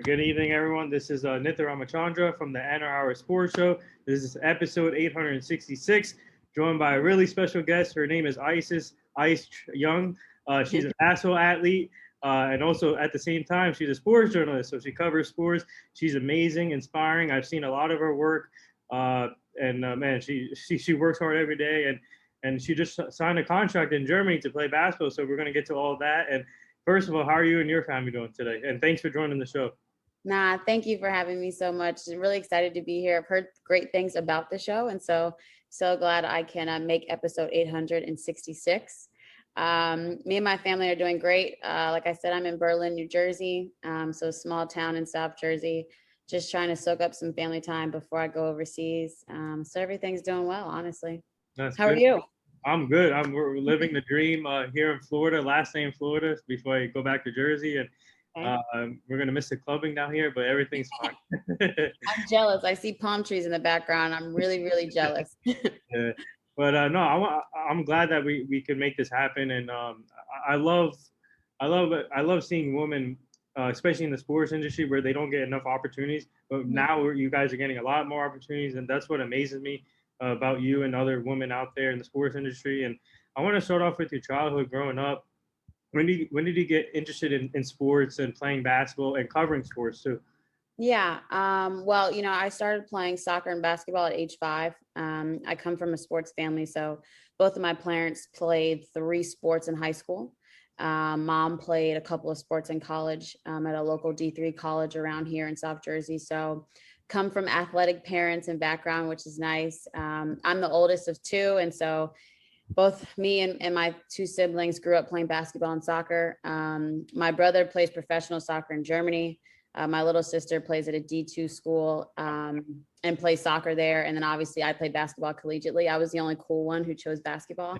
Good evening, everyone. This is Nitha Ramachandra from the Anna Hour Sports Show. This is episode 866, joined by a really special guest. Her name is Ice Young. She's an ASO athlete, and also at the same time, she's a sports journalist. So she covers sports. She's amazing, inspiring. I've seen a lot of her work, and man, she works hard every day, and she just signed a contract in Germany to play basketball. So we're going to get to all that. And first of all, how are you and your family doing today? And thanks for joining the show. Nah, thank you for having me so much. I'm really excited to be here. I've heard great things about the show, and so glad I can make episode 866. Me and my family are doing great. Like I said, I'm in Berlin, New Jersey, so small town in South Jersey. Just trying to soak up some family time before I go overseas. So everything's doing well, honestly. That's How good. are you? I'm good. We're living the dream here in Florida. Last day in Florida before I go back to Jersey, and we're gonna miss the clubbing down here, but everything's fine. I'm jealous. I see palm trees in the background. I'm really, really jealous. Yeah. But no, I'm glad that we can make this happen, and I love seeing women, especially in the sports industry, where they don't get enough opportunities. But now you guys are getting a lot more opportunities, and that's what amazes me about you and other women out there in the sports industry. And I want to start off with your childhood growing up. When did you get interested in sports and playing basketball and covering sports too? Yeah. Well, I started playing soccer and basketball at age 5. I come from a sports family, so both of my parents played 3 sports in high school. Mom played a couple of sports in college at a local D3 college around here in South Jersey. So come from athletic parents and background, which is nice. I'm the oldest of 2. And so both me and my 2 siblings grew up playing basketball and soccer. My brother plays professional soccer in Germany. My little sister plays at a D2 school and plays soccer there. And then obviously I played basketball collegiately. I was the only cool one who chose basketball.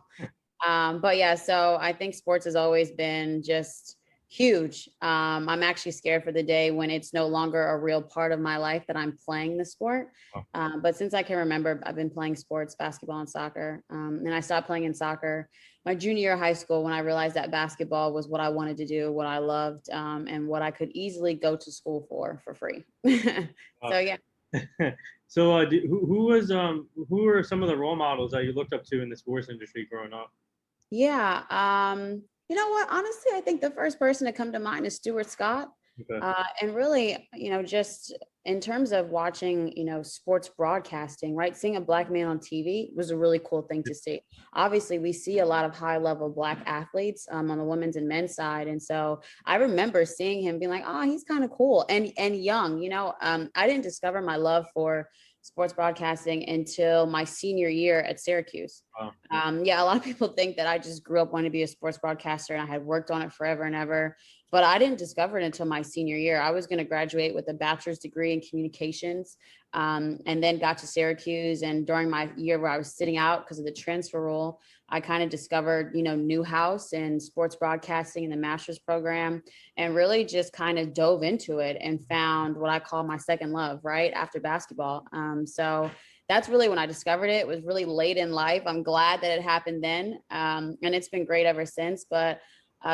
But yeah, so I think sports has always been just huge. I'm actually scared for the day when it's no longer a real part of my life that I'm playing the sport. But since I can remember, I've been playing sports, basketball and soccer. And I stopped playing in soccer my junior year of high school when I realized that basketball was what I wanted to do, what I loved, and what I could easily go to school for free. So yeah. So who were some of the role models that you looked up to in the sports industry growing up? Yeah. You know what? Honestly, I think the first person to come to mind is Stuart Scott. Okay. And really, just in terms of watching, sports broadcasting, right? Seeing a Black man on TV was a really cool thing to see. Obviously, we see a lot of high level Black athletes on the women's and men's side. And so I remember seeing him being like, oh, he's kind of cool and young. I didn't discover my love for sports broadcasting until my senior year at Syracuse. Wow. Yeah, a lot of people think that I just grew up wanting to be a sports broadcaster and I had worked on it forever and ever, but I didn't discover it until my senior year. I was going to graduate with a bachelor's degree in communications, and then got to Syracuse. And during my year where I was sitting out because of the transfer rule, I kind of discovered, Newhouse and sports broadcasting in the master's program, and really just kind of dove into it and found what I call my second love right after basketball. So that's really when I discovered it. It was really late in life. I'm glad that it happened then. And it's been great ever since. But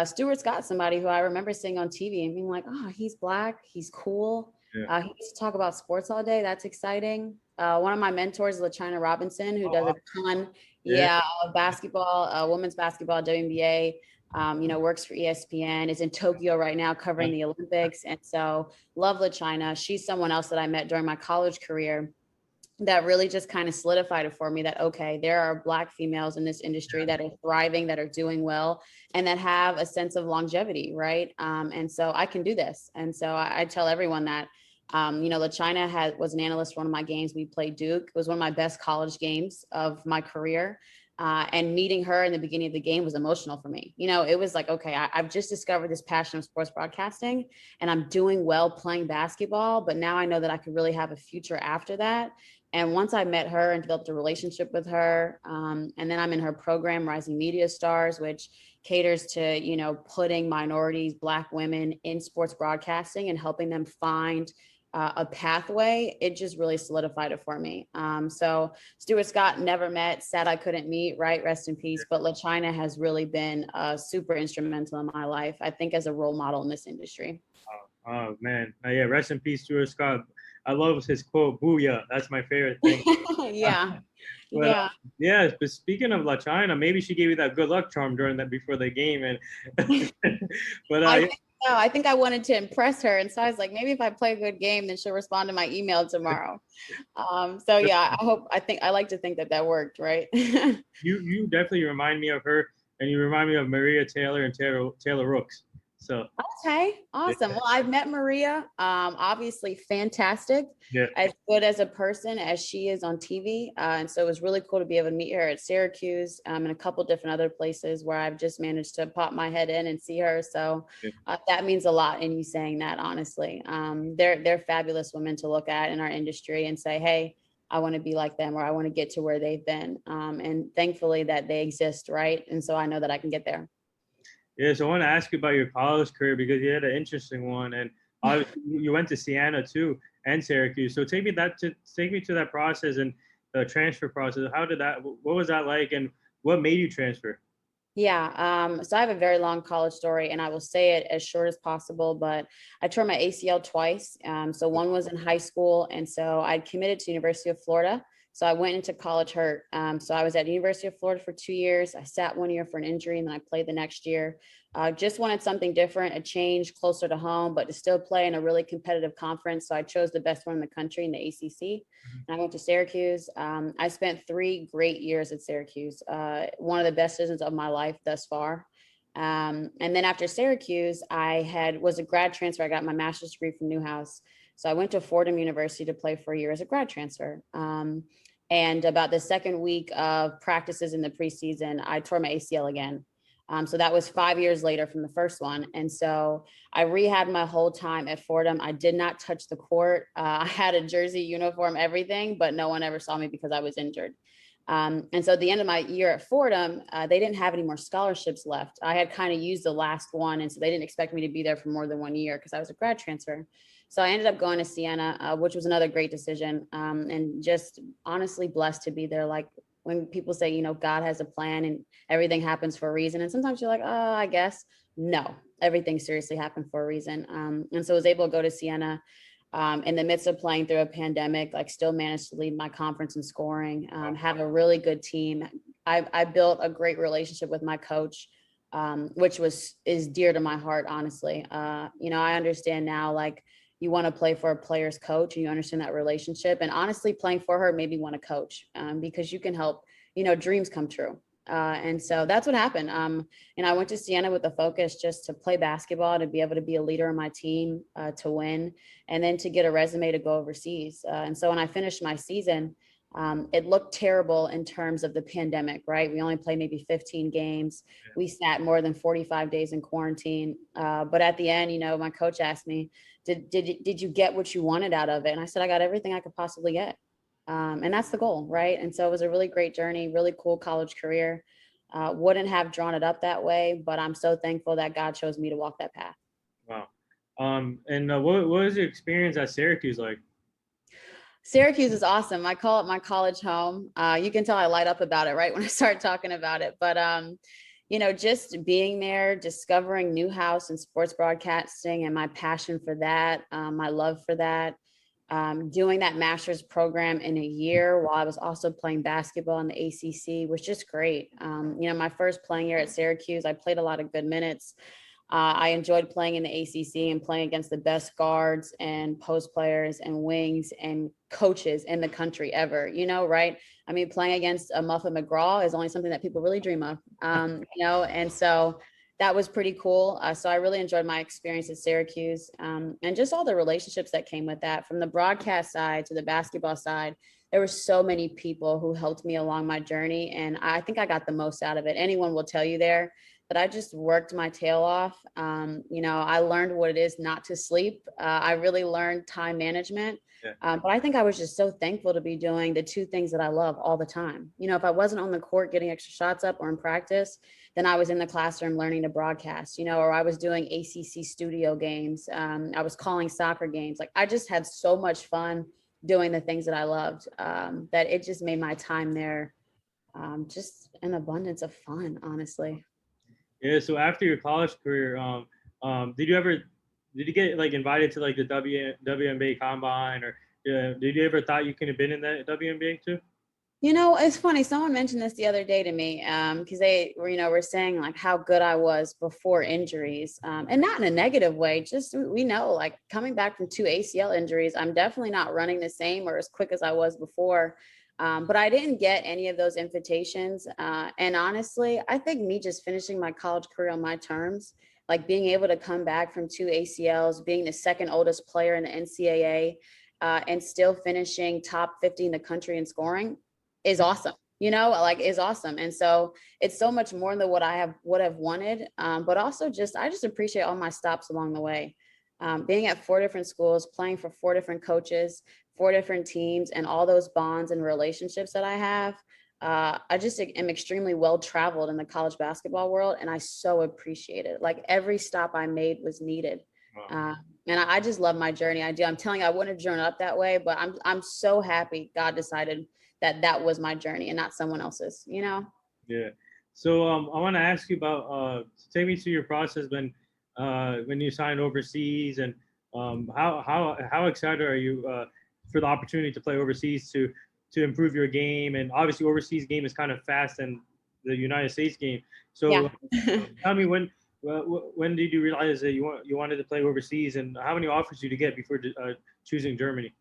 Stuart Scott, somebody who I remember seeing on TV and being like, oh, he's Black, he's cool. Yeah. He used to talk about sports all day. That's exciting. One of my mentors is LaChina Robinson, who does a ton of basketball, women's basketball, WNBA. Works for ESPN, is in Tokyo right now covering the Olympics. And so love LaChina. She's someone else that I met during my college career that really just kind of solidified it for me that, okay, there are Black females in this industry that are thriving, that are doing well, and that have a sense of longevity, right? And so I can do this. And so I tell everyone that, LaChina was an analyst for one of my games. We played Duke. It was one of my best college games of my career. And meeting her in the beginning of the game was emotional for me. It was like, okay, I've just discovered this passion of sports broadcasting and I'm doing well playing basketball, but now I know that I could really have a future after that. And once I met her and developed a relationship with her, and then I'm in her program, Rising Media Stars, which caters to, putting minorities, Black women in sports broadcasting and helping them find a pathway, it just really solidified it for me. So Stuart Scott, never met, sad I couldn't meet, right? Rest in peace. But LaChina has really been super instrumental in my life, I think, as a role model in this industry. Oh man, yeah. Rest in peace, Stuart Scott. I love his quote, "Booyah." That's my favorite thing. Yeah. But Yeah. yeah, but speaking of La China, maybe she gave you that good luck charm during that before the game, and but I think so. I think I wanted to impress her. And so I was like, maybe if I play a good game, then she'll respond to my email tomorrow. So yeah, I like to think that that worked, right? you definitely remind me of her, and you remind me of Maria Taylor and Taylor Rooks. So Okay, awesome. Well, I've met Maria. Obviously fantastic, yeah, as good as a person as she is on TV. And so it was really cool to be able to meet her at Syracuse, and a couple different other places where I've just managed to pop my head in and see her. So yeah. that means a lot in you saying that, honestly. They're fabulous women to look at in our industry and say, hey, I want to be like them, or I want to get to where they've been. And thankfully that they exist, right? And so I know that I can get there. Yeah, so I want to ask you about your college career because you had an interesting one, and obviously you went to Siena too and Syracuse. So take me to that process and the transfer process. How did that? What was that like, and what made you transfer? Yeah. So I have a very long college story, and I will say it as short as possible, but I tore my ACL twice. So one was in high school, and so I committed to University of Florida. So I went into college hurt. So I was at University of Florida for 2 years. I sat 1 year for an injury, and then I played the next year. Just wanted something different, a change closer to home, but to still play in a really competitive conference. So I chose the best one in the country in the ACC. And I went to Syracuse. I spent 3 great years at Syracuse, one of the best decisions of my life thus far. And then after Syracuse, was a grad transfer. I got my master's degree from Newhouse. So I went to Fordham University to play for a year as a grad transfer. And about the second week of practices in the preseason, I tore my ACL again. So that was 5 years later from the first one. And so I rehabbed my whole time at Fordham. I did not touch the court. I had a jersey, uniform, everything, but no one ever saw me because I was injured. And so at the end of my year at Fordham, they didn't have any more scholarships left. I had kind of used the last one. And so they didn't expect me to be there for more than 1 year because I was a grad transfer. So I ended up going to Siena, which was another great decision, and just honestly blessed to be there. Like when people say, God has a plan and everything happens for a reason. And sometimes you're like, oh, I guess. No, everything seriously happened for a reason. And so I was able to go to Siena in the midst of playing through a pandemic, like still managed to lead my conference in scoring, have a really good team. I built a great relationship with my coach, which is dear to my heart, honestly. I understand now, like, you want to play for a player's coach and you understand that relationship. And honestly, playing for her made me want to coach because you can help, dreams come true. And so that's what happened. And I went to Siena with a focus just to play basketball, to be able to be a leader on my team, to win, and then to get a resume to go overseas. And so when I finished my season, it looked terrible in terms of the pandemic, right? We only played maybe 15 games. We sat more than 45 days in quarantine. But at the end, my coach asked me, did you get what you wanted out of it? And I said, I got everything I could possibly get. And that's the goal, right? And so it was a really great journey, really cool college career. Wouldn't have drawn it up that way, but I'm so thankful that God chose me to walk that path. Wow. And what was your experience at Syracuse like? Syracuse is awesome. I call it my college home. You can tell I light up about it, right, when I start talking about it. But just being there, discovering Newhouse and sports broadcasting and my passion for that, my love for that, doing that master's program in a year while I was also playing basketball in the ACC was just great. My first playing year at Syracuse, I played a lot of good minutes. I enjoyed playing in the ACC and playing against the best guards and post players and wings and coaches in the country ever, right? I mean, playing against a Muffet McGraw is only something that people really dream of, and so that was pretty cool. So I really enjoyed my experience at Syracuse, and just all the relationships that came with that, from the broadcast side to the basketball side. There were so many people who helped me along my journey, and I think I got the most out of it. Anyone will tell you there. But I just worked my tail off. I learned what it is not to sleep. I really learned time management. Yeah. But I think I was just so thankful to be doing the two things that I love all the time. If I wasn't on the court getting extra shots up or in practice, then I was in the classroom learning to broadcast, or I was doing ACC studio games. I was calling soccer games. Like, I just had so much fun doing the things that I loved, that it just made my time there just an abundance of fun, honestly. Yeah. So after your college career, did you ever did you get like invited to like the WNBA Combine, or did you ever thought you could have been in the WNBA too? You know, it's funny. Someone mentioned this the other day to me because they were, were saying like how good I was before injuries, and not in a negative way. Just we know, like coming back from 2 ACL injuries, I'm definitely not running the same or as quick as I was before. But I didn't get any of those invitations. And honestly, I think me just finishing my college career on my terms, like being able to come back from 2 ACLs, being the second oldest player in the NCAA, and still finishing top 50 in the country in scoring is awesome, like is awesome. And so it's so much more than what I would have wanted. But also I just appreciate all my stops along the way. Being at 4 different schools, playing for 4 different coaches, 4 different teams, and all those bonds and relationships that I have. I just am extremely well traveled in the college basketball world, and I so appreciate it. Like every stop I made was needed. Wow. And I just love my journey. I do. I'm telling you, I wouldn't have journeyed up that way, but I'm so happy God decided that was my journey and not someone else's. Yeah. So I want to ask you about take me through your process when you signed overseas, and how excited are you for the opportunity to play overseas to improve your game? And obviously, overseas game is kind of fast than the United States game. So Yeah. tell me when did you realize that you wanted to play overseas, and how many offers did you get before choosing Germany?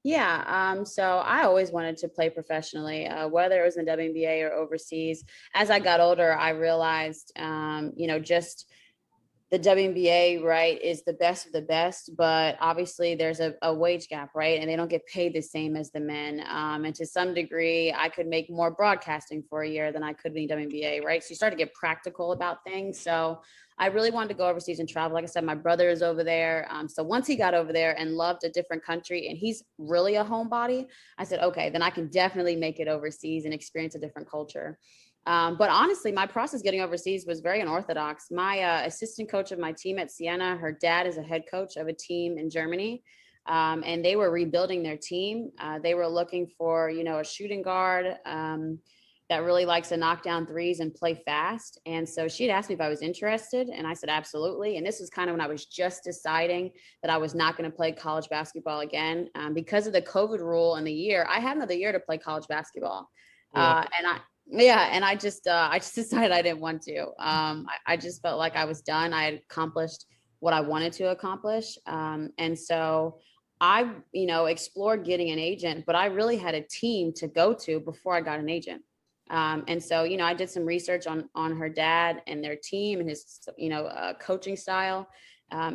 Yeah, so I always wanted to play professionally, whether it was in the WNBA or overseas. As I got older, I realized, just the WNBA, right, is the best of the best, but obviously there's a wage gap, right? And they don't get paid the same as the men. And to some degree, I could make more broadcasting for a year than I could be in WNBA, right? So you start to get practical about things. So I really wanted to go overseas and travel. Like I said, my brother is over there. So once he got over there and loved a different country and he's really a homebody, I said, okay, then I can definitely make it overseas and experience a different culture. But honestly, my process getting overseas was very unorthodox. My assistant coach of my team at Siena, her dad is a head coach of a team in Germany. And they were rebuilding their team. They were looking for, a shooting guard that really likes to knock down threes and play fast. And so she had asked me if I was interested, and I said, absolutely. And this was kind of when I was just deciding that I was not going to play college basketball again. Because of the COVID rule in the year, I had another year to play college basketball. Yeah. And I just decided I didn't want to. I just felt like I was done. I had accomplished what I wanted to accomplish. And so I, explored getting an agent, but I really had a team to go to before I got an agent. And so, I did some research on her dad and their team and his, coaching style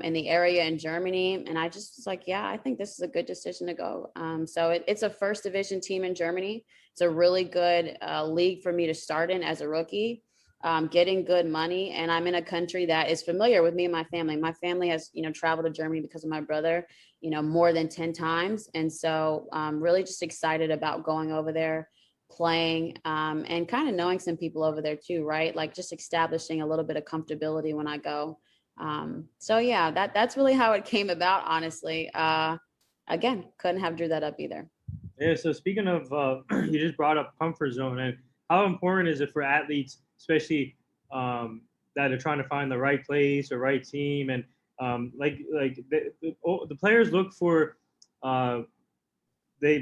in the area in Germany. And I just was like, yeah, I think this is a good decision to go. So it's a first division team in Germany. It's a really good league for me to start in as a rookie, getting good money. And I'm in a country that is familiar with me and my family. My family has, traveled to Germany because of my brother, more than 10 times. And so I'm really just excited about going over there, playing, and kind of knowing some people over there too, right? Like just establishing a little bit of comfortability when I go. So yeah, that's really how it came about, honestly. Again, couldn't have drew that up either. Yeah. So speaking of, you just brought up comfort zone, and how important is it for athletes, especially that are trying to find the right place or right team, and the players look for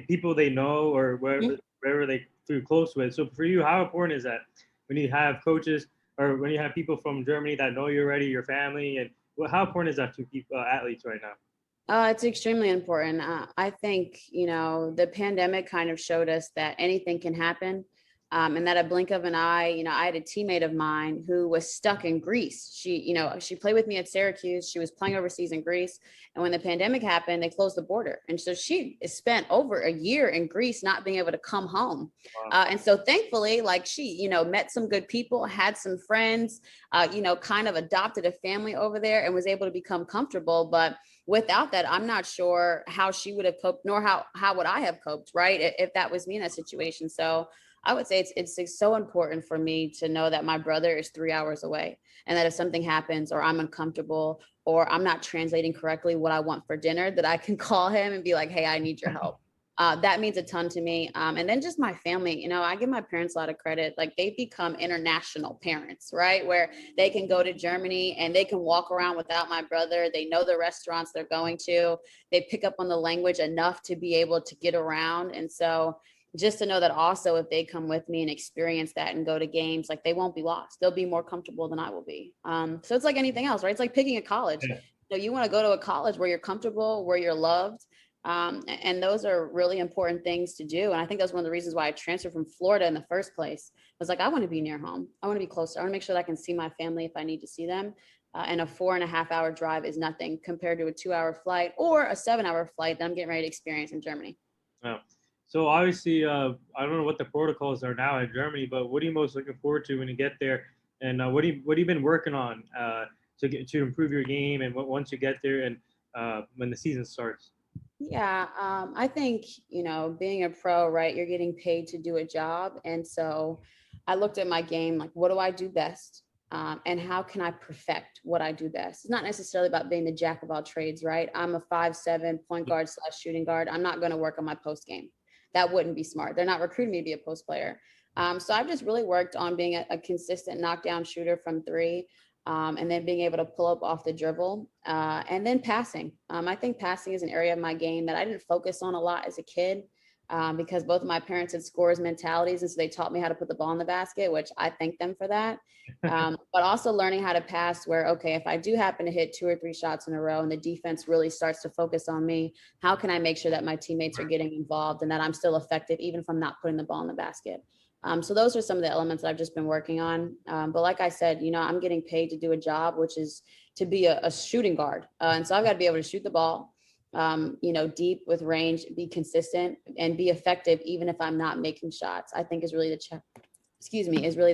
people they know or wherever they feel close with. So for you, how important is that when you have coaches or when you have people from Germany that know you already, your family, and how important is that to keep athletes right now? It's extremely important. I think, the pandemic kind of showed us that anything can happen. And that a blink of an eye, I had a teammate of mine who was stuck in Greece. She played with me at Syracuse. She was playing overseas in Greece. And when the pandemic happened, they closed the border. And so she spent over a year in Greece, not being able to come home. Wow. And so thankfully, like she, met some good people, had some friends, kind of adopted a family over there and was able to become comfortable. But without that, I'm not sure how she would have coped, nor how would I have coped, right? If that was me in that situation. So I would say it's so important for me to know that my brother is 3 hours away, and that if something happens or I'm uncomfortable or I'm not translating correctly what I want for dinner, that I can call him and be like, hey, I need your help. That means a ton to me. And then just my family, I give my parents a lot of credit. Like they've become international parents, right? Where they can go to Germany and they can walk around without my brother. They know the restaurants they're going to. They pick up on the language enough to be able to get around. And so just to know that also if they come with me and experience that and go to games, like they won't be lost. They'll be more comfortable than I will be. So it's like anything else, right? It's like picking a college. Yeah. You want to go to a college where you're comfortable, where you're loved. And those are really important things to do. And I think that's one of the reasons why I transferred from Florida in the first place. I was like, I want to be near home. I want to be closer. I want to make sure that I can see my family if I need to see them. And a 4.5-hour drive is nothing compared to a 2-hour flight or a 7-hour flight that I'm getting ready to experience in Germany. Yeah. So obviously, I don't know what the protocols are now in Germany, but what are you most looking forward to when you get there? And what have you been working on to improve your game and once you get there and when the season starts? Yeah, I think, being a pro, right, you're getting paid to do a job. And so I looked at my game, like, what do I do best? And how can I perfect what I do best? It's not necessarily about being the jack of all trades, right? I'm a 5'7" point guard / shooting guard. I'm not going to work on my post game. That wouldn't be smart. They're not recruiting me to be a post player. So I've just really worked on being a consistent knockdown shooter from three. And then being able to pull up off the dribble, and then passing. I think passing is an area of my game that I didn't focus on a lot as a kid, because both of my parents had scorers mentalities, and so they taught me how to put the ball in the basket, which I thank them for that. But also learning how to pass where, okay, if I do happen to hit 2 or 3 shots in a row and the defense really starts to focus on me, how can I make sure that my teammates are getting involved and that I'm still effective, even if I'm not putting the ball in the basket? So those are some of the elements that I've just been working on. But like I said, I'm getting paid to do a job, which is to be a shooting guard. And so I've got to be able to shoot the ball, deep with range, be consistent and be effective, even if I'm not making shots. I think is really the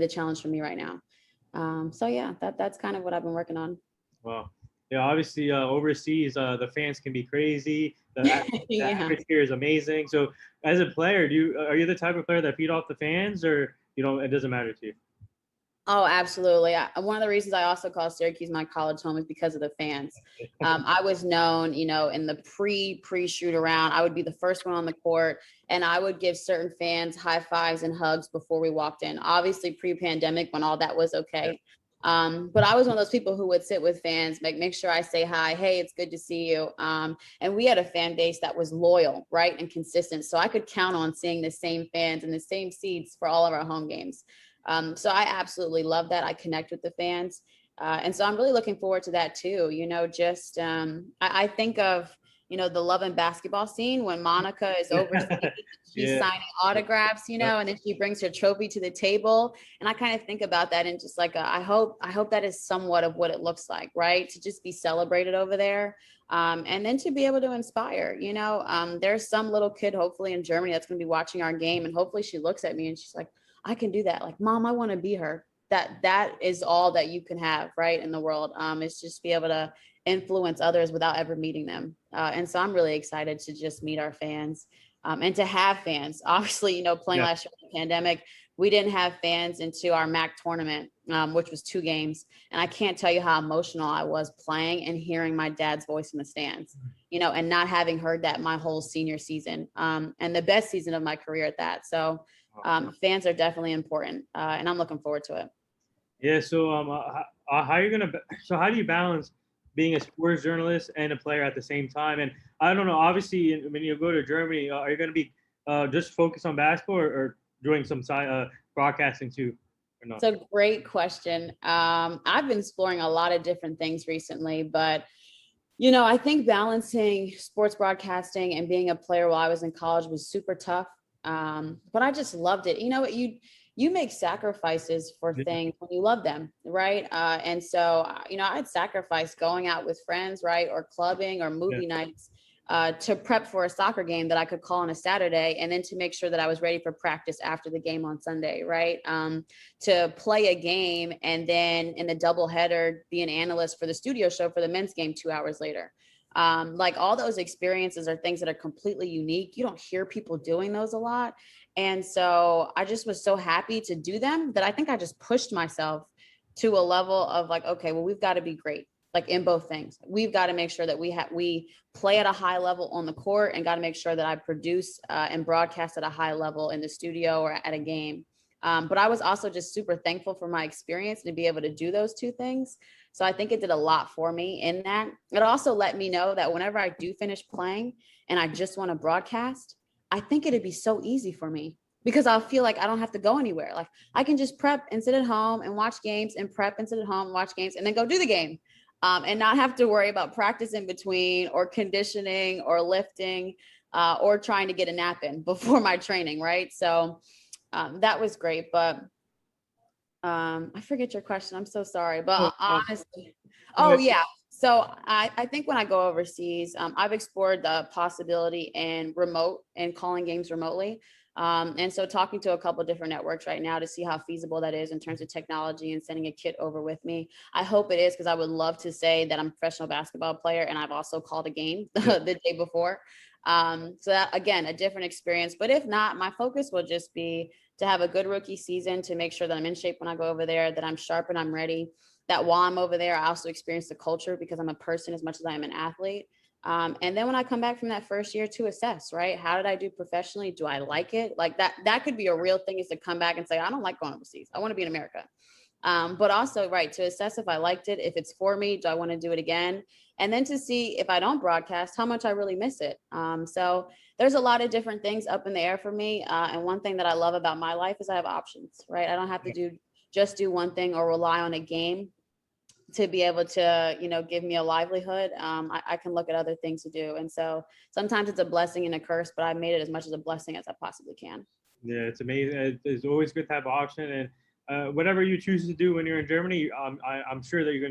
challenge for me right now. So yeah, that's kind of what I've been working on. Well, yeah, obviously overseas, the fans can be crazy. The Yeah. atmosphere is amazing. So as a player, are you the type of player that feed off the fans or, it doesn't matter to you? Oh, absolutely. One of the reasons I also call Syracuse my college home is because of the fans. I was known, in the pre-shoot around, I would be the first one on the court and I would give certain fans high fives and hugs before we walked in. Obviously pre-pandemic when all that was okay. But I was one of those people who would sit with fans, make sure I say hi. Hey, it's good to see you. And we had a fan base that was loyal, right, and consistent. So I could count on seeing the same fans in the same seats for all of our home games. So I absolutely love that. I connect with the fans. And so I'm really looking forward to that too. I think of, the Love and Basketball scene when Monica is overseas, she's signing autographs, and then she brings her trophy to the table. And I kind of think about that and just like, I hope that is somewhat of what it looks like, right? To just be celebrated over there. And then to be able to inspire, there's some little kid, hopefully in Germany, that's going to be watching our game. And hopefully she looks at me and she's like, I can do that. Like, Mom, I want to be her. That is all that you can have, right, in the world. Is just be able to influence others without ever meeting them. And so I'm really excited to just meet our fans, and to have fans. Obviously, playing last year in the pandemic, we didn't have fans into our MAC tournament, which was 2 games. And I can't tell you how emotional I was playing and hearing my dad's voice in the stands, and not having heard that my whole senior season, and the best season of my career at that. So fans are definitely important, and I'm looking forward to it. Yeah. So how do you balance being a sports journalist and a player at the same time? And I don't know, obviously when you go to Germany, are you going to be just focused on basketball or doing some side broadcasting too? Or not? It's a great question. I've been exploring a lot of different things recently, but I think balancing sports broadcasting and being a player while I was in college was super tough. But I just loved it. You make sacrifices for things when you love them, right? And so, I'd sacrifice going out with friends, right, or clubbing or movie nights to prep for a soccer game that I could call on a Saturday, and then to make sure that I was ready for practice after the game on Sunday, right? To play a game and then in the doubleheader be an analyst for the studio show for the men's game 2 hours later. Like all those experiences are things that are completely unique. You don't hear people doing those a lot. And so I just was so happy to do them that I think I just pushed myself to a level of like, okay, well, we've got to be great. like in both things. We've got to make sure that we play at a high level on the court, and got to make sure that I produce and broadcast at a high level in the studio or at a game. But I was also just super thankful for my experience to be able to do those two things. So I think it did a lot for me in that. It also let me know that whenever I do finish playing and I just want to broadcast, I think it'd be so easy for me, because I'll feel like I don't have to go anywhere. Like I can just prep and sit at home and watch games, and prep and sit at home and watch games, and then go do the game. And not have to worry about practice in between, or conditioning, or lifting, or trying to get a nap in before my training, right? So that was great. But I forget your question. I'm so sorry. But honestly, oh yeah. So I think when I go overseas, I've explored the possibility in remote and calling games remotely. And so talking to a couple of different networks right now to see how feasible that is in terms of technology and sending a kit over with me. I hope it is, because I would love to say that I'm a professional basketball player and I've also called a game the day before. So that, again, a different experience. But if not, my focus will just be to have a good rookie season, to make sure that I'm in shape when I go over there, that I'm sharp and I'm ready, that while I'm over there, I also experience the culture, because I'm a person as much as I am an athlete. And then when I come back from that first year, to assess, right? How did I do professionally? Do I like it? Like that could be a real thing, is to come back and say, I don't like going overseas. I want to be in America. But also, right, to assess if I liked it, if it's for me, do I want to do it again? And then to see if I don't broadcast, how much I really miss it. So there's a lot of different things up in the air for me. And one thing that I love about my life is I have options, right? I don't have to just do one thing or rely on a game to be able to, give me a livelihood. I can look at other things to do. And so sometimes it's a blessing and a curse, but I've made it as much as a blessing as I possibly can. Yeah, it's amazing. It's always good to have an option, and whatever you choose to do when you're in Germany, I'm sure that you're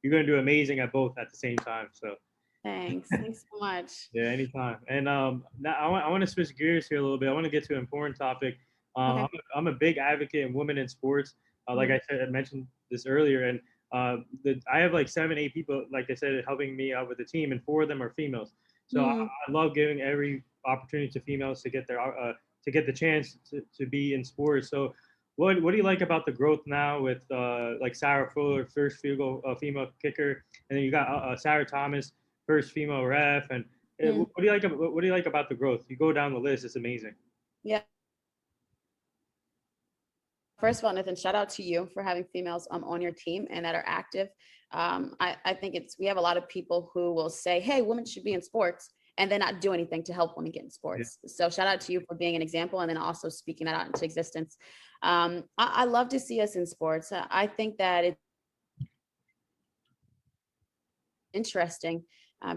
gonna do amazing at both at the same time. So Thanks so much. yeah, anytime. And now I want to switch gears here a little bit. I want to get to an important topic. Okay. I'm a big advocate in women in sports. Like I said, I mentioned this earlier, and I have like 7, 8 people, like I said, helping me out with the team, and 4 of them are females. So I love giving every opportunity to females to get to get the chance to be in sports. So what do you like about the growth now with like Sarah Fuller, first female kicker, and then you got Sarah Thomas, first female ref, and what do you like? What do you like about the growth? You go down the list; it's amazing. Yeah. First of all, Nathan, shout out to you for having females on your team and that are active. I think we have a lot of people who will say, hey, women should be in sports, and then not do anything to help women get in sports. Yeah. So shout out to you for being an example, and then also speaking that out into existence. I love to see us in sports. I think that it's interesting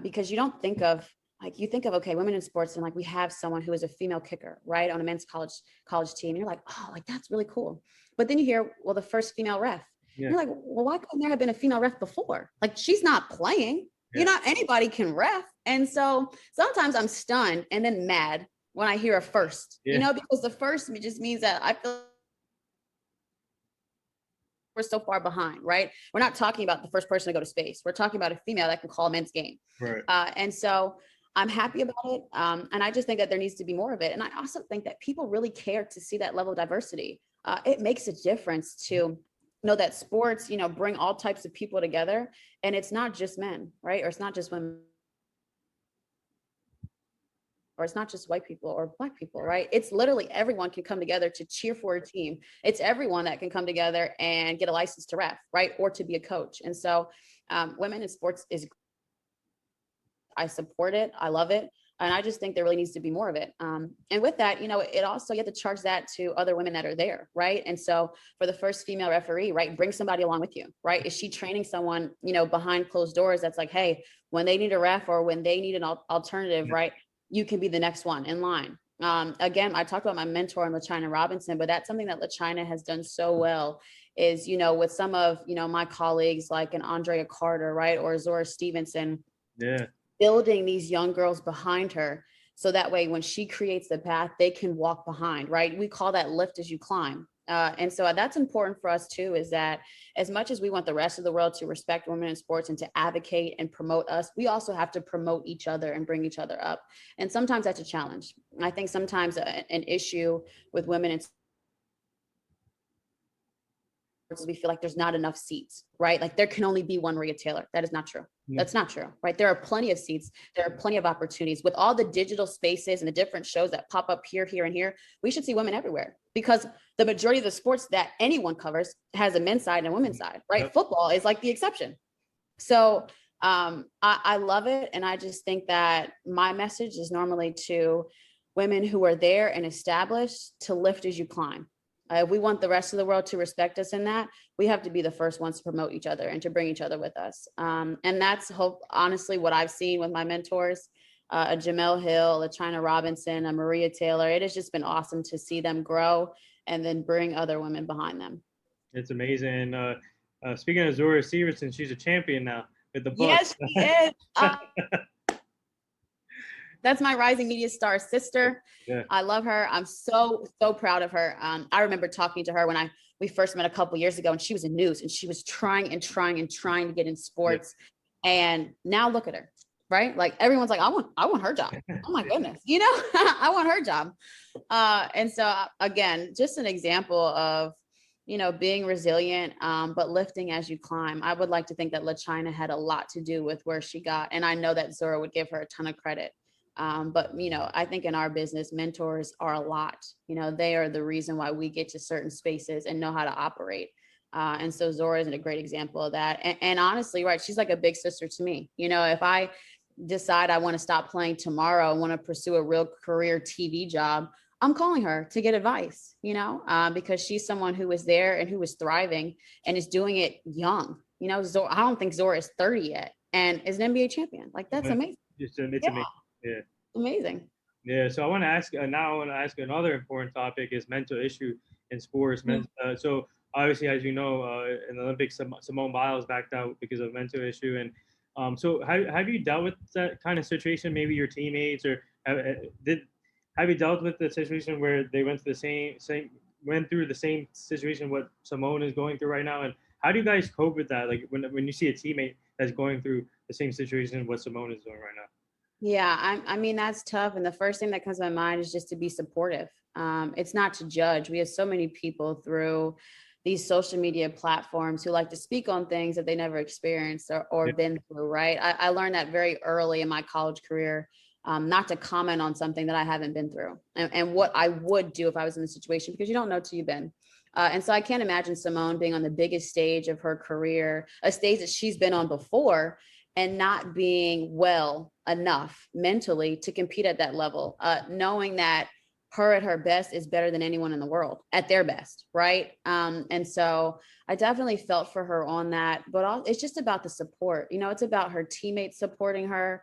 because you don't think of, like, you think of, okay, women in sports, and like we have someone who is a female kicker, right, on a men's college team. And you're like, oh, like that's really cool. But then you hear, well, the first female ref. Yeah. You're like, well, why couldn't there have been a female ref before? Like, she's not playing. Yeah. Anybody can ref. And so sometimes I'm stunned and then mad when I hear a first, because the first just means that I feel we're so far behind, right? We're not talking about the first person to go to space. We're talking about a female that can call a men's game. Right. And so I'm happy about it. And I just think that there needs to be more of it. And I also think that people really care to see that level of diversity. It makes a difference to know that sports, bring all types of people together, and it's not just men, right? Or it's not just women, or it's not just white people or Black people, right? It's literally everyone can come together to cheer for a team. It's everyone that can come together and get a license to ref, right? Or to be a coach. And so women in sports I support it. I love it. And I just think there really needs to be more of it. And with that, it also, you have to charge that to other women that are there, right? And so for the first female referee, right, bring somebody along with you, right? Is she training someone, behind closed doors that's like, hey, when they need a ref or when they need an alternative, right, you can be the next one in line. Again, I talked about my mentor, LaChina Robinson, but that's something that LaChina has done so well is, with some of, my colleagues like an Andrea Carter, right, or Zoora Stevenson. Yeah. Building these young girls behind her. So that way, when she creates the path, they can walk behind, right? We call that lift as you climb. And so that's important for us too, is that as much as we want the rest of the world to respect women in sports and to advocate and promote us, we also have to promote each other and bring each other up. And sometimes that's a challenge. I think sometimes an issue with women in we feel like there's not enough seats, right? Like there can only be one Maria Taylor. That is not true. That's not true, right? There are plenty of seats. There are plenty of opportunities with all the digital spaces and the different shows that pop up here, here, and here. We should see women everywhere, because the majority of the sports that anyone covers has a men's side and a women's side, right? Yep. Football is like the exception. So I love it. And I just think that my message is normally to women who are there and established to lift as you climb. If we want the rest of the world to respect us in that, we have to be the first ones to promote each other and to bring each other with us. And that's honestly what I've seen with my mentors, a Jamel Hill, a China Robinson, a Maria Taylor. It has just been awesome to see them grow and then bring other women behind them. It's amazing. Speaking of Zoora Stevenson, she's a champion now with the Yes, Bucks. she is. That's my rising media star sister. Yeah. I love her. I'm so proud of her. I remember talking to her when we first met a couple years ago, and she was in news, and she was trying to get in sports. Yeah. And now look at her, right? Like everyone's like, I want her job. Oh my goodness, I want her job. And so again, just an example of being resilient, but lifting as you climb. I would like to think that LaChina had a lot to do with where she got, and I know that Zoora would give her a ton of credit. But, I think in our business, mentors are a lot. They are the reason why we get to certain spaces and know how to operate. And so Zoora is a great example of that. And honestly, right, she's like a big sister to me. If I decide I want to stop playing tomorrow, I want to pursue a real career TV job, I'm calling her to get advice, because she's someone who was there and who was thriving and is doing it young. Zoora, I don't think Zoora is 30 yet and is an NBA champion. Like, that's amazing. It's amazing. Yeah. Amazing. Yeah. So I want to ask another important topic is mental issue in sports. So obviously, as you know, in the Olympics, Simone Biles backed out because of mental issue. And so have you dealt with that kind of situation? Maybe your teammates, or have you dealt with the situation where they went through the same situation what Simone is going through right now? And how do you guys cope with that? Like when you see a teammate that's going through the same situation what Simone is doing right now? Yeah, I mean, that's tough. And the first thing that comes to my mind is just to be supportive. It's not to judge. We have so many people through these social media platforms who like to speak on things that they never experienced or been through, right? I learned that very early in my college career, not to comment on something that I haven't been through and what I would do if I was in the situation, because you don't know till you've been. And so I can't imagine Simone being on the biggest stage of her career, a stage that she's been on before, and not being well enough mentally to compete at that level, knowing that her at her best is better than anyone in the world at their best, right? And so I definitely felt for her on that, but it's just about the support. It's about her teammates supporting her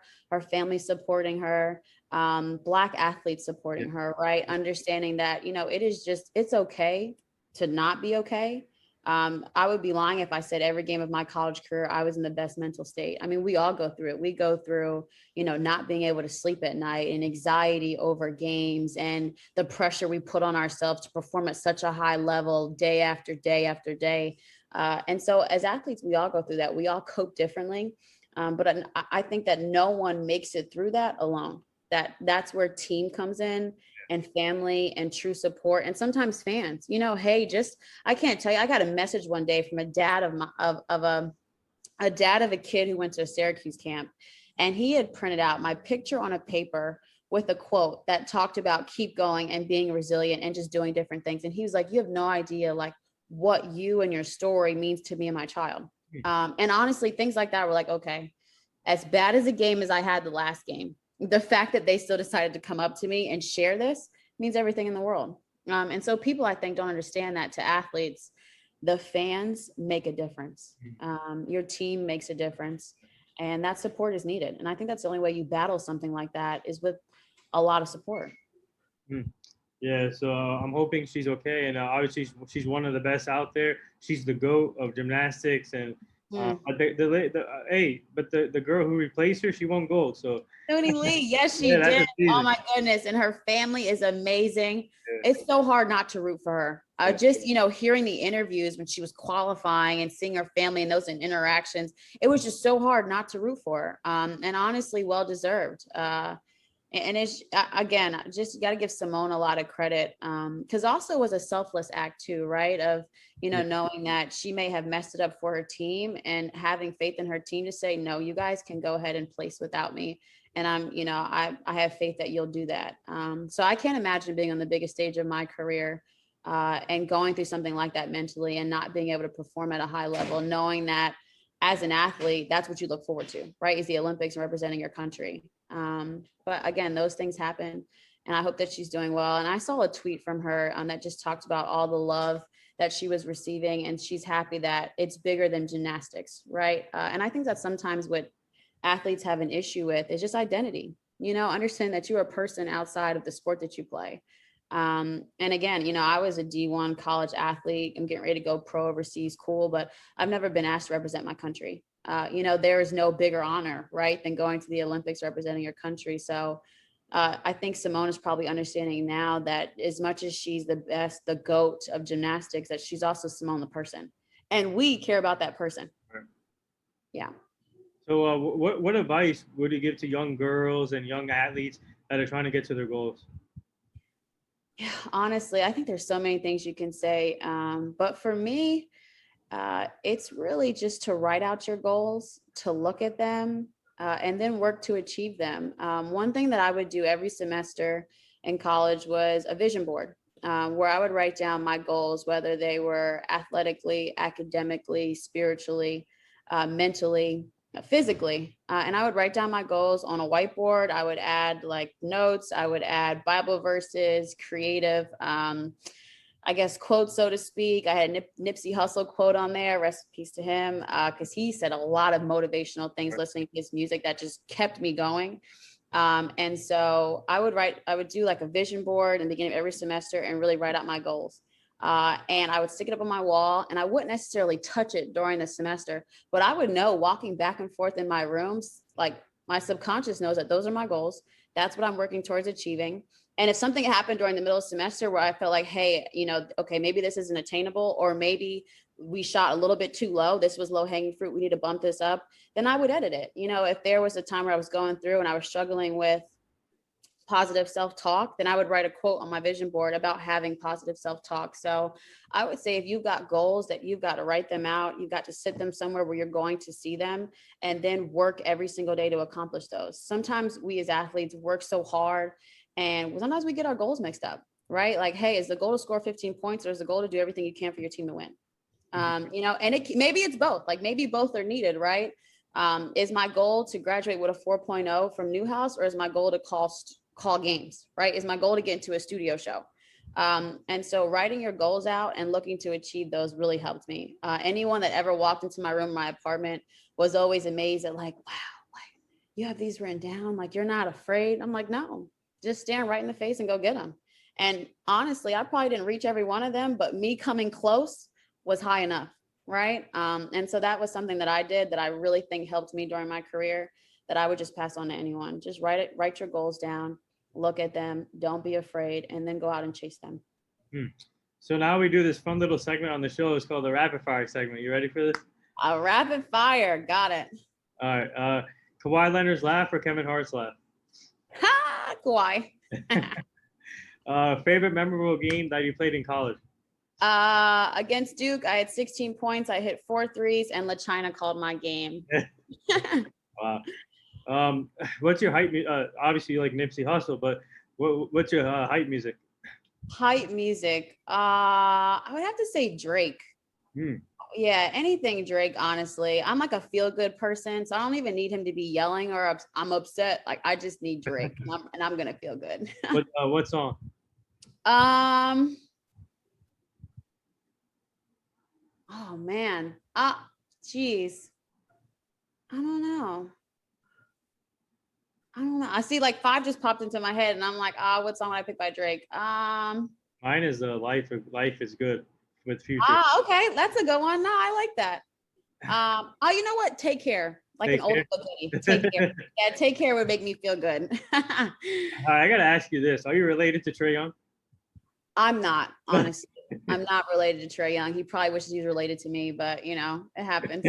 family supporting her, Black athletes supporting her, right? Understanding that, it's okay to not be okay. I would be lying if I said every game of my college career, I was in the best mental state. I mean, we all go through it. We go through, not being able to sleep at night and anxiety over games and the pressure we put on ourselves to perform at such a high level day after day after day. And so as athletes, we all go through that. We all cope differently. But I think that no one makes it through that alone. That's where team comes in, and family and true support, and sometimes fans. I can't tell you. I got a message one day from a dad a dad of a kid who went to a Syracuse camp, and he had printed out my picture on a paper with a quote that talked about keep going and being resilient and just doing different things. And he was like, "You have no idea like what you and your story means to me and my child." And honestly, things like that were like, okay, as bad as a game as I had the last game, the fact that they still decided to come up to me and share this means everything in the world. And so people, I think, don't understand that to athletes, the fans make a difference. Your team makes a difference, and that support is needed. And I think that's the only way you battle something like that is with a lot of support. Yeah, so I'm hoping she's okay. And obviously she's one of the best out there. She's the GOAT of gymnastics. And but the girl who replaced her, she won gold. So Tony Lee, yes, she did. Oh my goodness, and her family is amazing. Yeah. It's so hard not to root for her. Just hearing the interviews when she was qualifying and seeing her family and those interactions, it was just so hard not to root for her. And honestly, well deserved. And it's again, just got to give Simone a lot of credit, because also was a selfless act too, right? Of, you know, knowing that she may have messed it up for her team and having faith in her team to say, no, you guys can go ahead and place without me. And I'm, you know, I have faith that you'll do that. So I can't imagine being on the biggest stage of my career and going through something like that mentally and not being able to perform at a high level, knowing that as an athlete, that's what you look forward to, right? Is the Olympics and representing your country. But again, those things happen, and I hope that she's doing well. And I saw a tweet from her that just talked about all the love that she was receiving, and she's happy that it's bigger than gymnastics, right? And I think that sometimes what athletes have an issue with is just identity, you know, understand that you're a person outside of the sport that you play. And again, you know, I was a D1 college athlete. I'm getting ready to go pro overseas, cool, but I've never been asked to represent my country. You know, there is no bigger honor, right, than going to the Olympics representing your country. So I think Simone is probably understanding now that as much as she's the best, the GOAT of gymnastics, that she's also Simone the person. And we care about that person. Right. Yeah. So what advice would you give to young girls and young athletes that are trying to get to their goals? Yeah, honestly, I think there's so many things you can say. But for me, it's really just to write out your goals, to look at them, and then work to achieve them. One thing that I would do every semester in college was a vision board, where I would write down my goals, whether they were athletically, academically, spiritually, mentally, physically. And I would write down my goals on a whiteboard. I would add like notes. I would add Bible verses, creative, I guess, quotes, so to speak. I had a Nipsey Hussle quote on there, rest in peace to him, because he said a lot of motivational things listening to his music that just kept me going. And so I would do like a vision board in the beginning of every semester and really write out my goals. And I would stick it up on my wall, and I wouldn't necessarily touch it during the semester, but I would know walking back and forth in my rooms, like my subconscious knows that those are my goals. That's what I'm working towards achieving. And if something happened during the middle of the semester where I felt like, hey, you know, okay, maybe this isn't attainable, or maybe we shot a little bit too low, this was low hanging fruit, we need to bump this up, then I would edit it. You know, if there was a time where I was going through and I was struggling with positive self-talk, then I would write a quote on my vision board about having positive self-talk. So I would say if you've got goals, that you've got to write them out, you've got to sit them somewhere where you're going to see them, and then work every single day to accomplish those. Sometimes we as athletes work so hard, and sometimes we get our goals mixed up, right? Like, hey, is the goal to score 15 points, or is the goal to do everything you can for your team to win? You know, and maybe it's both, like maybe both are needed, right? Is my goal to graduate with a 4.0 from Newhouse, or is my goal to call games, right? Is my goal to get into a studio show? And so writing your goals out and looking to achieve those really helped me. Anyone that ever walked into my room, my apartment, was always amazed at like, wow, like you have these written down, like you're not afraid. I'm like, no, just stand right in the face and go get them. And honestly, I probably didn't reach every one of them, but me coming close was high enough, right? And so that was something that I did that I really think helped me during my career, that I would just pass on to anyone. Just write your goals down, look at them, don't be afraid, and then go out and chase them. So now we do this fun little segment on the show. It's called the rapid fire segment. You ready for this? A rapid fire, got it. All right. Kawhi Leonard's laugh or Kevin Hart's laugh? Ha, Kawhi. Favorite memorable game that you played in college? Against Duke, I had 16 points. I hit 4 threes, and LaChina called my game. Wow. What's your hype? Obviously, you like Nipsey Hussle, but what's your hype music? Hype music. I would have to say Drake. Yeah, anything Drake, honestly. I'm like a feel-good person, so I don't even need him to be yelling or I'm upset. Like, I just need Drake, and I'm gonna feel good. What song? Oh man. Geez. I don't know. I see like 5 just popped into my head, and I'm like, what song would I pick by Drake? Mine is Life is Good with Future. Okay, that's a good one. No, I like that. You know what? Take Care. Like Take an old goodie. Take Care. Yeah, Take Care would make me feel good. I gotta ask you this: are you related to Trae Young? I'm not, honestly. I'm not related to Trae Young. He probably wishes he was related to me, but you know, it happens.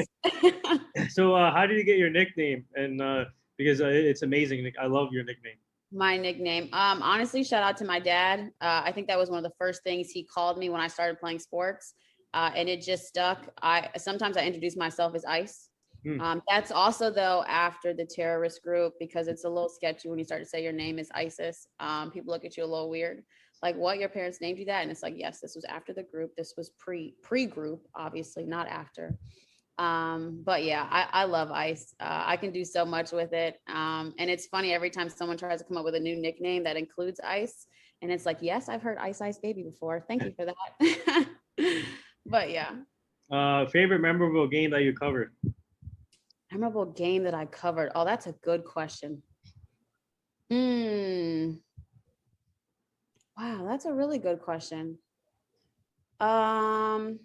So how did you get your nickname? And because it's amazing. I love your nickname. My nickname. Honestly, shout out to my dad. I think that was one of the first things he called me when I started playing sports. And it just stuck. Sometimes I introduce myself as Ice. That's also though after the terrorist group, because it's a little sketchy when you start to say your name is ISIS. People look at you a little weird, like, what, your parents named you that? And it's like, yes, this was after the group. This was pre-group, obviously, not after. But yeah, I love Ice. I can do so much with it. And it's funny every time someone tries to come up with a new nickname that includes Ice, and it's like, yes, I've heard Ice Ice Baby before. Thank you for that. But yeah. Favorite memorable game that you covered? Memorable game that I covered. Oh, that's a good question. Wow, that's a really good question. You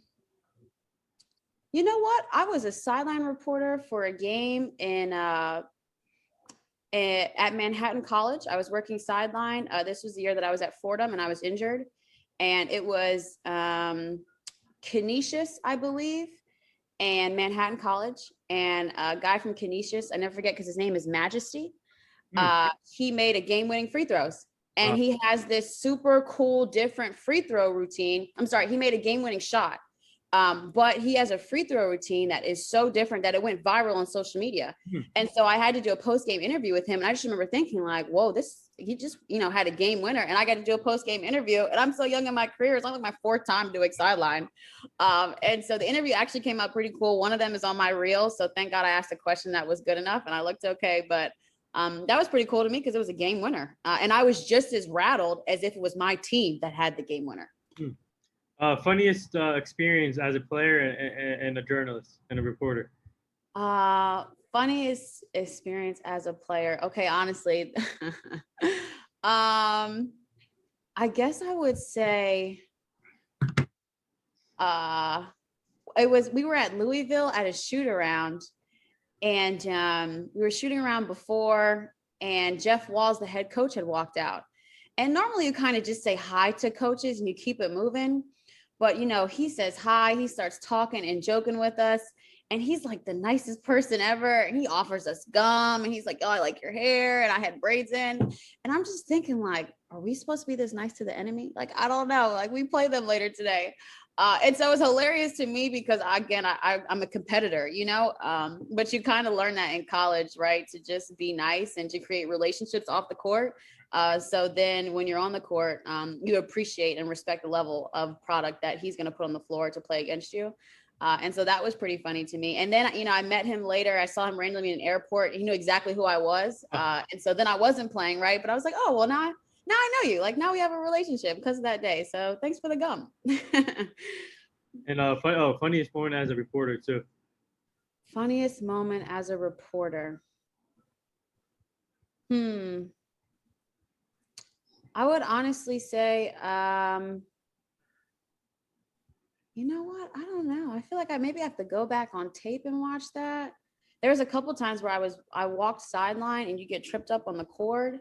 know what? I was a sideline reporter for a game at Manhattan College. I was working sideline. This was the year that I was at Fordham and I was injured. And it was Canisius, I believe, and Manhattan College. And a guy from Canisius, I never forget because his name is Majesty. He made a game-winning free throws. And he has this super cool, different free throw routine. I'm sorry, he made a game-winning shot. But he has a free throw routine that is so different that it went viral on social media. And so I had to do a post-game interview with him. And I just remember thinking like, whoa, he just, had a game winner. And I got to do a post-game interview. And I'm so young in my career. It's only my fourth time doing sideline. And so the interview actually came out pretty cool. One of them is on my reel. So thank God I asked a question that was good enough and I looked okay. But that was pretty cool to me because it was a game winner. And I was just as rattled as if it was my team that had the game winner. Funniest experience as a player and a journalist and a reporter? Funniest experience as a player. Okay, honestly, I guess I would say we were at Louisville at a shoot around, and we were shooting around before, and Jeff Walls, the head coach, had walked out. And normally you kind of just say hi to coaches and you keep it moving. But, he says hi, he starts talking and joking with us. And he's like the nicest person ever. And he offers us gum. And he's like, oh, I like your hair. And I had braids in. And I'm just thinking like, are we supposed to be this nice to the enemy? Like, I don't know. Like, we play them later today. And so it was hilarious to me because, again, I'm a competitor, but you kind of learn that in college, right? To just be nice and to create relationships off the court. So then when you're on the court, you appreciate and respect the level of product that he's going to put on the floor to play against you. And so that was pretty funny to me. And then, I met him later. I saw him randomly in an airport. He knew exactly who I was. And so then I wasn't playing, right? But I was like, oh, well, now I know you. Like, now we have a relationship because of that day. So thanks for the gum. And funniest moment as a reporter too. Funniest moment as a reporter. I would honestly say, you know what? I don't know. I feel like I maybe have to go back on tape and watch that. There was a couple times where I walked sideline and you get tripped up on the cord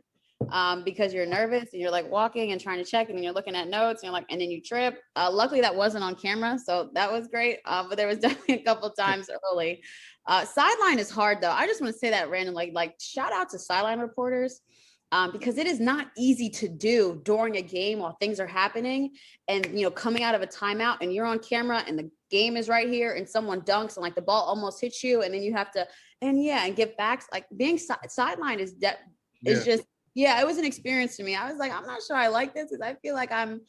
because you're nervous and you're like walking and trying to check and you're looking at notes and you're like, and then you trip. Luckily that wasn't on camera, so that was great. But there was definitely a couple times early. Sideline is hard though. I just want to say that randomly, like shout out to sideline reporters. Because it is not easy to do during a game while things are happening and, coming out of a timeout and you're on camera and the game is right here and someone dunks and like the ball almost hits you and then you have to, and give backs. Like being sideline is just, it was an experience to me. I was like, I'm not sure I like this because I feel like I'm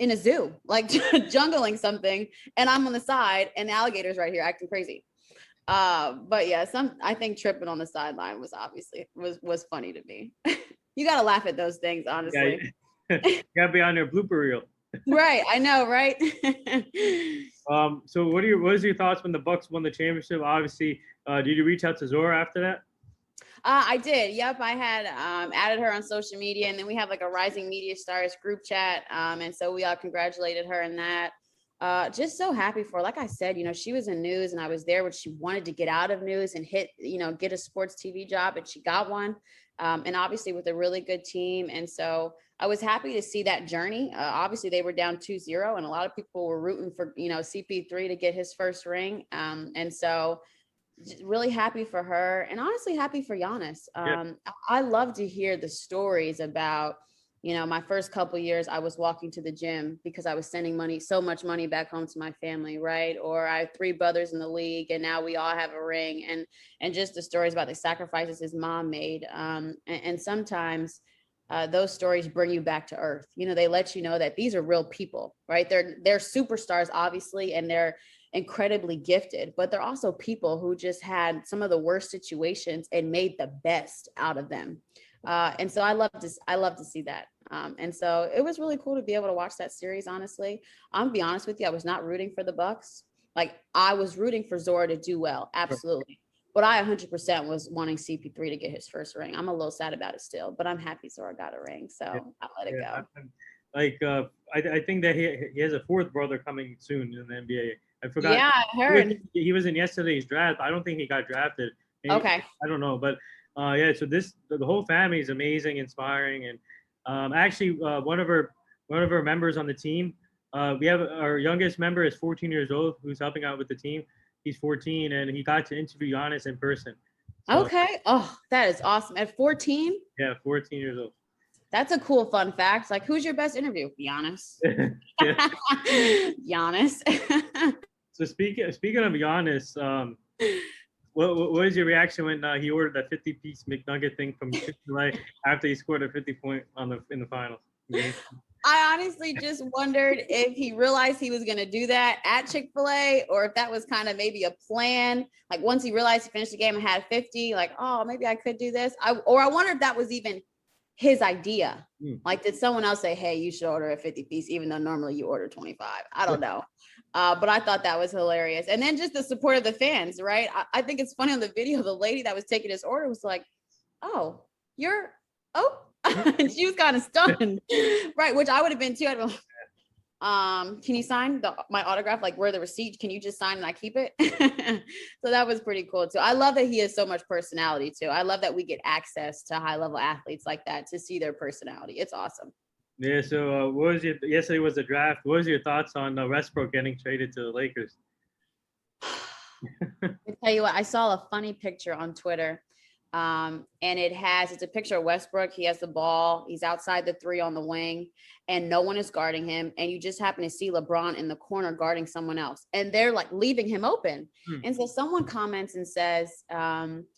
in a zoo, like jungling something and I'm on the side and the alligator's right here acting crazy. But yeah, I think tripping on the sideline was obviously was funny to me. You gotta laugh at those things, honestly. Yeah, you gotta be on their blooper reel. Right, I know, right? So what is your thoughts when the Bucks won the championship? Obviously, did you reach out to Zoora after that? I did. Yep, I had added her on social media, and then we have like a Rising Media Stars group chat, and so we all congratulated her in that. Just so happy for her. Like I said, she was in news, and I was there when she wanted to get out of news and get a sports TV job, and she got one. And obviously with a really good team. And so I was happy to see that journey. Obviously they were down 2-0 and a lot of people were rooting for, CP3 to get his first ring. And so really happy for her, and honestly happy for Giannis. Yeah. I love to hear the stories about, my first couple years I was walking to the gym because I was sending so much money back home to my family, right? Or I have 3 brothers in the league and now we all have a ring, and just the stories about the sacrifices his mom made. And sometimes those stories bring you back to earth. They let you know that these are real people, right? They're superstars, obviously, and they're incredibly gifted, but they're also people who just had some of the worst situations and made the best out of them. And so I love to see that. And so it was really cool to be able to watch that series. Honestly, I'm gonna be honest with you, I was not rooting for the Bucks. Like, I was rooting for Zora to do well, absolutely. But I 100% was wanting CP3 to get his first ring. I'm a little sad about it still, but I'm happy Zora got a ring, so I'll let it go. I think that he has a 4th brother coming soon in the NBA. I forgot. Yeah, I heard. He was in yesterday's draft. I don't think he got drafted. Okay. I don't know, but yeah. So the whole family is amazing, inspiring, and actually one of our members on the team. We have our youngest member is 14 years old, who's helping out with the team. He's 14, and he got to interview Giannis in person. So, okay. Oh, that is awesome. At 14? Yeah, 14 years old. That's a cool fun fact. Like, who's your best interview? Giannis. Giannis. So speaking of Giannis, what was your reaction when he ordered that 50-piece McNugget thing from Chick-fil-A after he scored a 50-point in the finals? I honestly just wondered if he realized he was going to do that at Chick-fil-A, or if that was kind of maybe a plan. Like, once he realized he finished the game and had 50, like, oh, maybe I could do this. I wonder if that was even his idea. Like, did someone else say, hey, you should order a 50-piece, even though normally you order 25? I don't know. But I thought that was hilarious. And then just the support of the fans, right? I think it's funny on the video, the lady that was taking his order was like, oh, and she was kind of stunned, right? Which I would have been too. I'd be like, can you sign my autograph? Like, where the receipt? Can you just sign and I keep it? So that was pretty cool too. I love that he has so much personality too. I love that we get access to high level athletes like that to see their personality. It's awesome. Yeah. So yesterday was the draft. What was your thoughts on Westbrook getting traded to the Lakers? I tell you what, I saw a funny picture on Twitter. And it's a picture of Westbrook. He has the ball. He's outside the 3 on the wing and no one is guarding him. And you just happen to see LeBron in the corner guarding someone else. And they're like leaving him open. And so someone comments and says,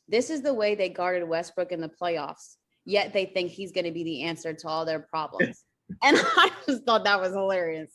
this is the way they guarded Westbrook in the playoffs. Yet they think he's going to be the answer to all their problems. And I just thought that was hilarious.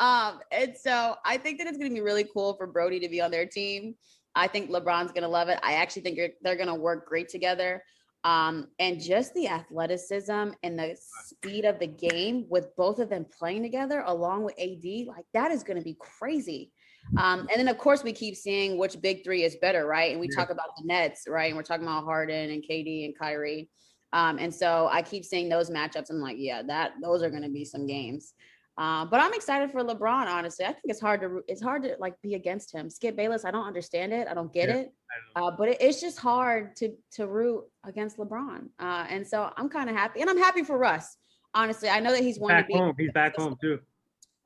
And so I think that it's going to be really cool for Brody to be on their team. I think LeBron's going to love it. I actually think they're going to work great together. And just the athleticism and the speed of the game with both of them playing together along with AD, like, that is going to be crazy. And then, of course, we keep seeing which big 3 is better, right? And we talk about the Nets, right? And we're talking about Harden and KD and Kyrie. And so I keep seeing those matchups. I'm like, yeah, those are going to be some games. But I'm excited for LeBron, honestly. I think it's hard to like be against him. Skip Bayless, I don't understand it. I don't get it. But it's just hard to root against LeBron. And so I'm kind of happy. And I'm happy for Russ. Honestly, I know that he's wanted to be home. He's back home too.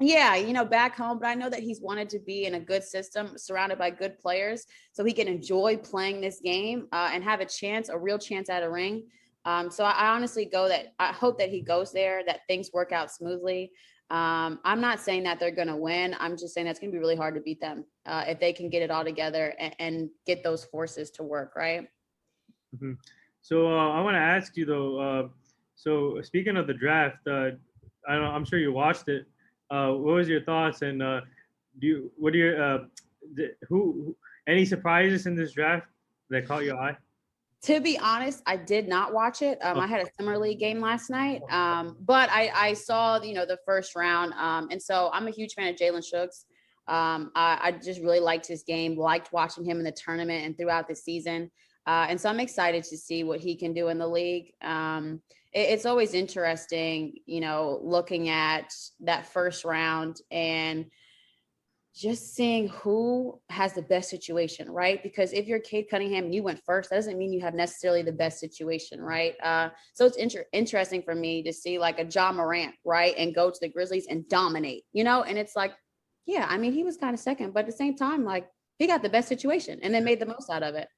Yeah, back home. But I know that he's wanted to be in a good system, surrounded by good players, so he can enjoy playing this game and have a real chance at a ring. So I honestly I hope that he goes there, that things work out smoothly. I'm not saying that they're going to win. I'm just saying that's going to be really hard to beat them if they can get it all together and get those forces to work, right? Mm-hmm. So I want to ask you though. So speaking of the draft, I'm sure you watched it. What was your thoughts? And any surprises in this draft that caught your eye? To be honest, I did not watch it. I had a summer league game last night, but I saw the first round, and so I'm a huge fan of Jalen Suggs. I just really liked his game, liked watching him in the tournament and throughout the season, and so I'm excited to see what he can do in the league. It's always interesting, looking at that first round and just seeing who has the best situation, right? Because if you're Cade Cunningham and you went first, that doesn't mean you have necessarily the best situation, right? So it's interesting for me to see like a Ja Morant, right? And go to the Grizzlies and dominate, and it's like, yeah, I mean, he was kind of second, but at the same time, like, he got the best situation and then made the most out of it.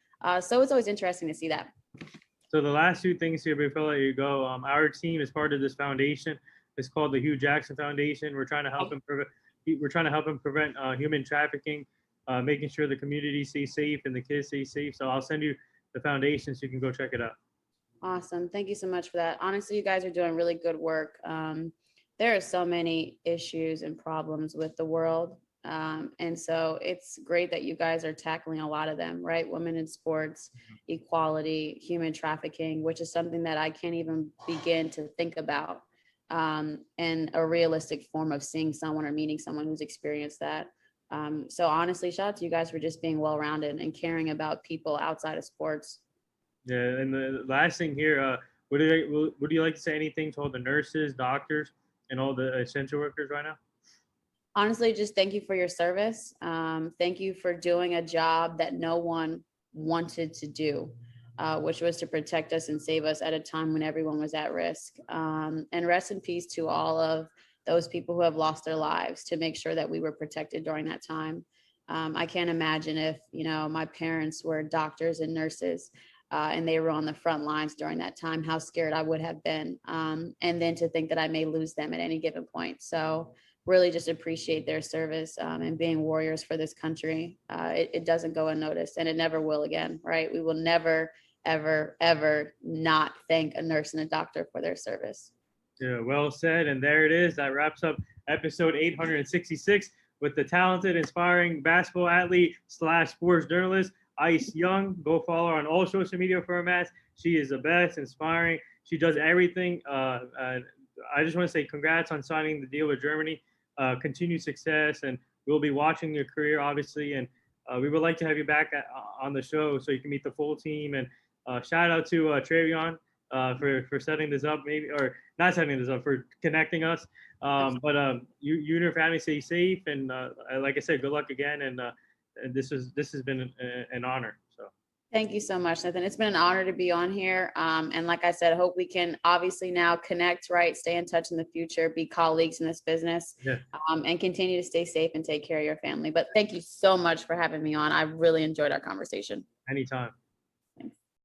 So it's always interesting to see that. So the last two things here before I let you go, our team is part of this foundation. It's called the Hugh Jackson Foundation. We're trying to help him prevent human trafficking, making sure the community stays safe and the kids stay safe. So I'll send you the foundation so you can go check it out. Awesome. Thank you so much for that. Honestly, you guys are doing really good work. There are so many issues and problems with the world. And so it's great that you guys are tackling a lot of them, right? Women in sports, equality, human trafficking, which is something that I can't even begin to think about, and a realistic form of seeing someone or meeting someone who's experienced that. So honestly, shout out to you guys for just being well-rounded and caring about people outside of sports. Yeah, and the last thing here, would you like to say anything to all the nurses, doctors, and all the essential workers right now? Honestly, just thank you for your service. Thank you for doing a job that no one wanted to do, which was to protect us and save us at a time when everyone was at risk. And rest in peace to all of those people who have lost their lives to make sure that we were protected during that time. I can't imagine if, my parents were doctors and nurses, and they were on the front lines during that time, how scared I would have been. And then to think that I may lose them at any given point. So really just appreciate their service, and being warriors for this country. It doesn't go unnoticed, and it never will again, right? We will never, ever, ever not thank a nurse and a doctor for their service. Yeah, well said. And there it is. That wraps up episode 866 with the talented, inspiring basketball athlete / sports journalist, Ice Young. Go follow her on all social media formats. She is the best, inspiring. She does everything. I just want to say congrats on signing the deal with Germany. Continued success, and we'll be watching your career, obviously. And we would like to have you back on the show so you can meet the full team. And shout out to Travion for setting this up, maybe, or not setting this up, for connecting us. But you and your family stay safe. And like I said, good luck again. And this has been an honor. So thank you so much, Nathan. It's been an honor to be on here. And like I said, I hope we can obviously now connect, right? Stay in touch in the future, be colleagues in this business, yeah. And continue to stay safe and take care of your family. But thank you so much for having me on. I really enjoyed our conversation. Anytime.